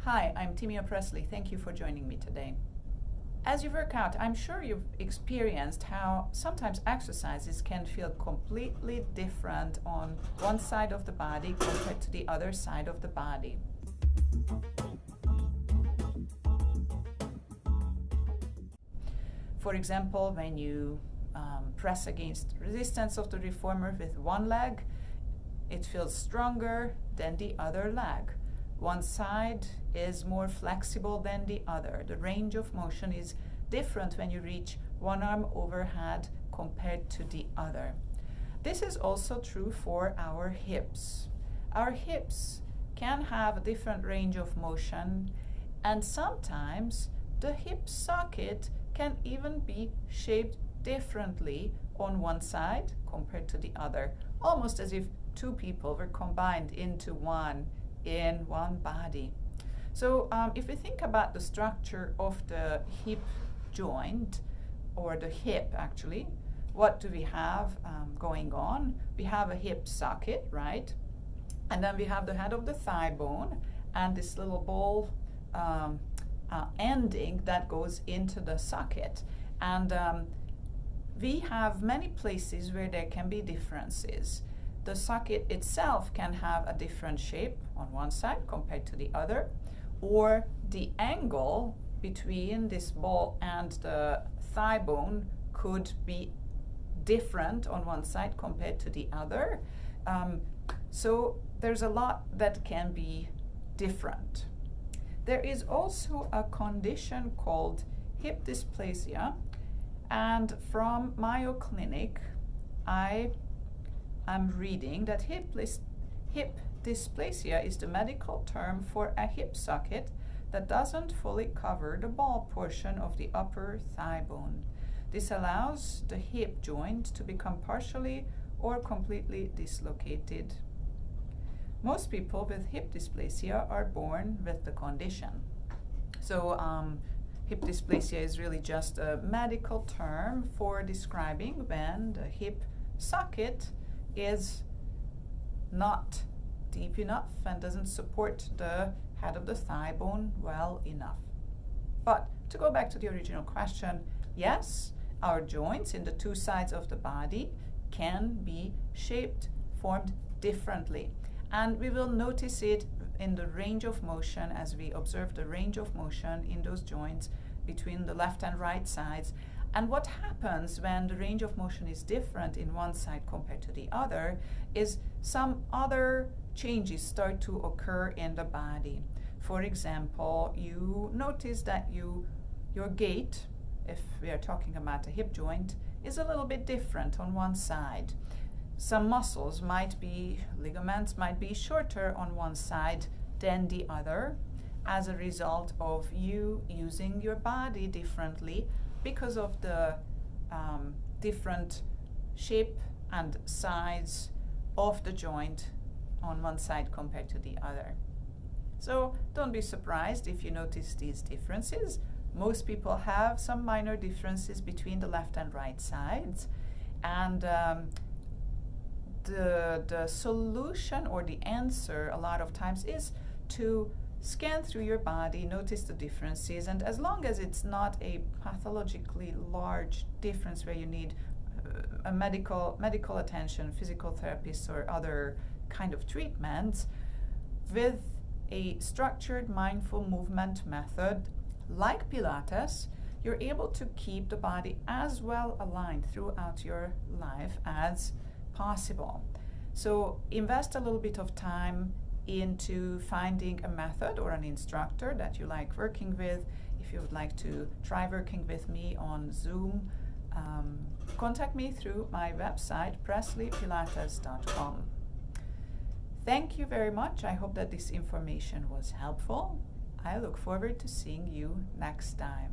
Hi, I'm Timea Presley. Thank you for joining me today. As you work out, I'm sure you've experienced how sometimes exercises can feel completely different on one side of the body compared to the other side of the body. For example, when you press against resistance of the reformer with one leg, it feels stronger than the other leg. One side is more flexible than the other. The range of motion is different when you reach one arm overhead compared to the other. This is also true for our hips. Our hips can have a different range of motion, and sometimes the hip socket can even be shaped differently on one side compared to the other, almost as if two people were combined into one in one body. So if we think about the structure of the hip joint, or the hip actually, what do we have going on? We have a hip socket, right? And then we have the head of the thigh bone and this little ball ending that goes into the socket. And we have many places where there can be differences. The socket itself can have a different shape on one side compared to the other, or the angle between this ball and the thigh bone could be different on one side compared to the other. So there's a lot that can be different. There is also a condition called hip dysplasia, and from Mayo Clinic I'm reading that hip dysplasia is the medical term for a hip socket that doesn't fully cover the ball portion of the upper thigh bone. This allows the hip joint to become partially or completely dislocated. Most people with hip dysplasia are born with the condition. So hip dysplasia is really just a medical term for describing when the hip socket is not deep enough and doesn't support the head of the thigh bone well enough. But to go back to the original question, yes, our joints in the two sides of the body can be shaped, formed differently. And we will notice it in the range of motion as we observe the range of motion in those joints between the left and right sides. And what happens when the range of motion is different in one side compared to the other is some other changes start to occur in the body. For example, you notice that your gait, if we are talking about a hip joint, is a little bit different on one side. Some muscles ligaments might be shorter on one side than the other as a result of you using your body differently because of the different shape and size of the joint on one side compared to the other. So don't be surprised if you notice these differences. Most people have some minor differences between the left and right sides, and the solution or the answer a lot of times is to scan through your body, notice the differences, and as long as it's not a pathologically large difference where you need a medical attention, physical therapists or other kind of treatments, with a structured mindful movement method like Pilates, you're able to keep the body as well aligned throughout your life as possible. So invest a little bit of time into finding a method or an instructor that you like working with. If you would like to try working with me on Zoom, contact me through my website presleypilates.com. Thank you very much. I hope that this information was helpful. I look forward to seeing you next time.